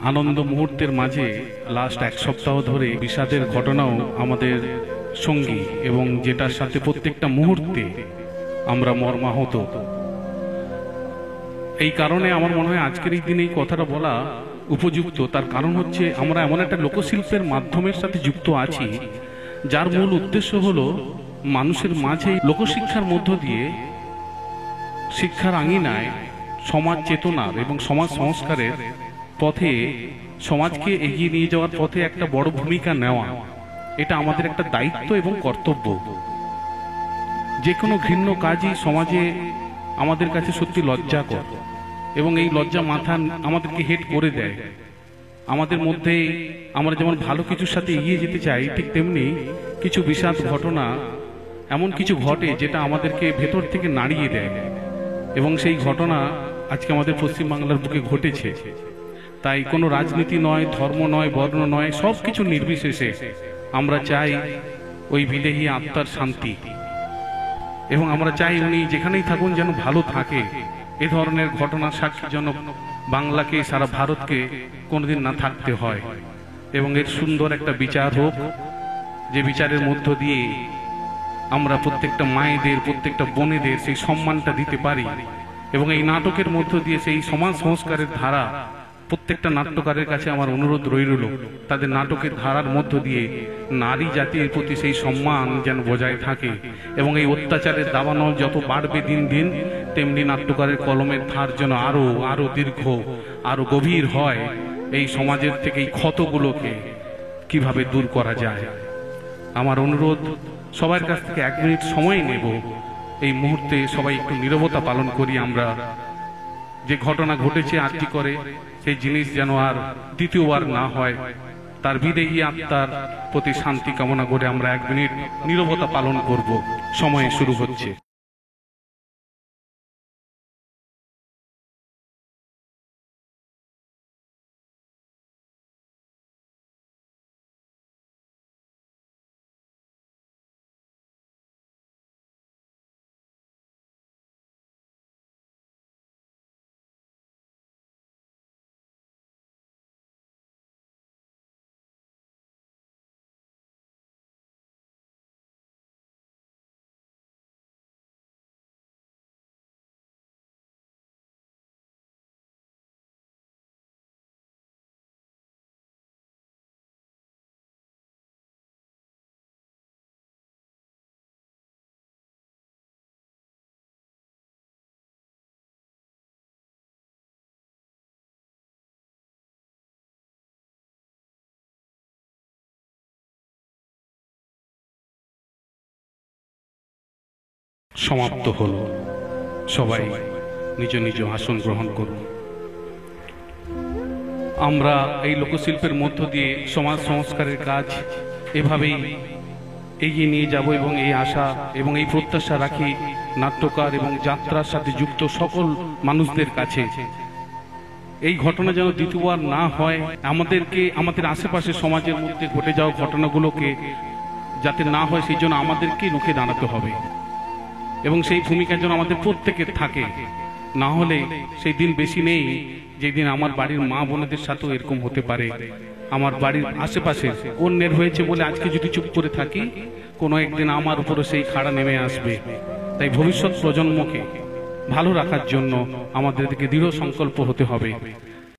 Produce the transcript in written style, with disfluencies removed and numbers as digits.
আনন্দ মুহূর্তের মাঝে লাস্ট এক সপ্তাহ ধরে বিষাদের ঘটনাও আমাদের সঙ্গী, এবং যেটার সাথে প্রত্যেকটা মুহূর্তে আমরা মর্মাহত। এই কারণে আমার মনে হয় আজকের এই দিনে এই কথাটা বলা উপযুক্ত। তার কারণ হচ্ছে আমরা এমন একটা লোকশিল্পের মাধ্যমের সাথে যুক্ত আছি যার মূল উদ্দেশ্য হলো মানুষের মাঝে লোকশিক্ষার মধ্য দিয়ে শিক্ষার আঙিনায় সমাজ চেতনার এবং সমাজ সংস্কারের পথে সমাজকে এগিয়ে নিয়ে যাওয়ার পথে একটা বড় ভূমিকা নেওয়া। এটা আমাদের একটা দায়িত্ব এবং কর্তব্য। যে কোনো ঘৃণ্য কাজই সমাজে আমাদের কাছে সত্যি লজ্জাকর, এবং এই লজ্জা মাথা আমাদেরকে হেট করে দেয়। আমাদের মধ্যে আমরা যেমন ভালো কিছুর সাথে এগিয়ে যেতে চাই, ঠিক তেমনি কিছু বিষাদ ঘটনা এমন কিছু ঘটে যেটা আমাদেরকে ভেতর থেকে নাড়িয়ে দেয়, এবং সেই ঘটনা আজকে আমাদের পশ্চিমবাংলার বুকে ঘটেছে। তাই কোনো রাজনীতি নয়, ধর্ম নয়, বর্ণ নয়, সব কিছু নির্বিশেষে আমরা চাই ওই বিদেহী আত্মার শান্তি, এবং আমরা চাই উনি যেখানেই থাকুন যেন ভালো থাকে। এ ধরনের ঘটনা সাক্ষী যেন বাংলাকে, সারা ভারতকে কোনোদিন না থাকতে হয়, এবং এর সুন্দর একটা বিচার হোক, যে বিচারের মধ্য দিয়ে আমরা প্রত্যেকটা মায়েদের, প্রত্যেকটা বোনেদের সেই সম্মানটা দিতে পারি। এবং এই নাটকের মধ্য দিয়ে সেই সমাজ সংস্কারের ধারা প্রত্যেকটা নাট্যকারের কাছে আমার অনুরোধ রইল, তাদের নাটকের ধারার মধ্য দিয়ে নারী জাতির প্রতি সেই সম্মান যেন বজায় থাকে, এবং এই অত্যাচারের দাবানল যত বাড়বে দিন দিন, তেমনি নাট্যকারের কলমের ধার যেন আরো দীর্ঘ, আরো গভীর হয়। এই সমাজের থেকে এই ক্ষতগুলোকে কিভাবে দূর করা যায়। আমার অনুরোধ, সবার কাছ থেকে 1 মিনিট সময় নেব। এই মুহূর্তে সবাই একটু নীরবতা পালন করি। আমরা যে ঘটনা ঘটেছে আরটি করে, সেই জিনিস যেন আর দ্বিতীয়বার না হয়, তার বিদেহী আত্মার প্রতি শান্তি কামনা করে আমরা 1 মিনিট নীরবতা পালন করব। সময় শুরু হচ্ছে। সমাপ্ত হলো। সবাই নিজ নিজ আসন গ্রহণ করুন। আমরা এই লোকশিল্পের মধ্য দিয়ে সমাজ সংস্কারের কাজ এভাবেই এগিয়ে নিয়ে যাব, এবং এই আশা এবং এই প্রত্যাশা রাখি নাট্যকার এবং যাত্রার সাথে যুক্ত সকল মানুষদের কাছে। এই ঘটনা যেন দ্বিতীয়বার না হয়, আমাদেরকে আমাদের আশেপাশে সমাজের মধ্যে ঘটে যাওয়া ঘটনাগুলোকে যাতে না হয়, সেই জন্য আমাদেরকে রুখে দাঁড়াতে হবে, এবং সেই ভূমিকা যেন আমাদের প্রত্যেকের থাকে। না হলে সেই দিন বেশি নেই যেদিন আমার বাড়ির মা বোনেদের সাথেও এরকম হতে পারে। আমার বাড়ির আশেপাশে অন্যের হয়েছে বলে আজকে যদি চুপ করে থাকি, কোনো একদিন আমার উপরে সেই খাড়া নেমে আসবে। তাই ভবিষ্যৎ প্রজন্মকে ভালো রাখার জন্য আমাদেরকে দৃঢ় সংকল্প হতে হবে।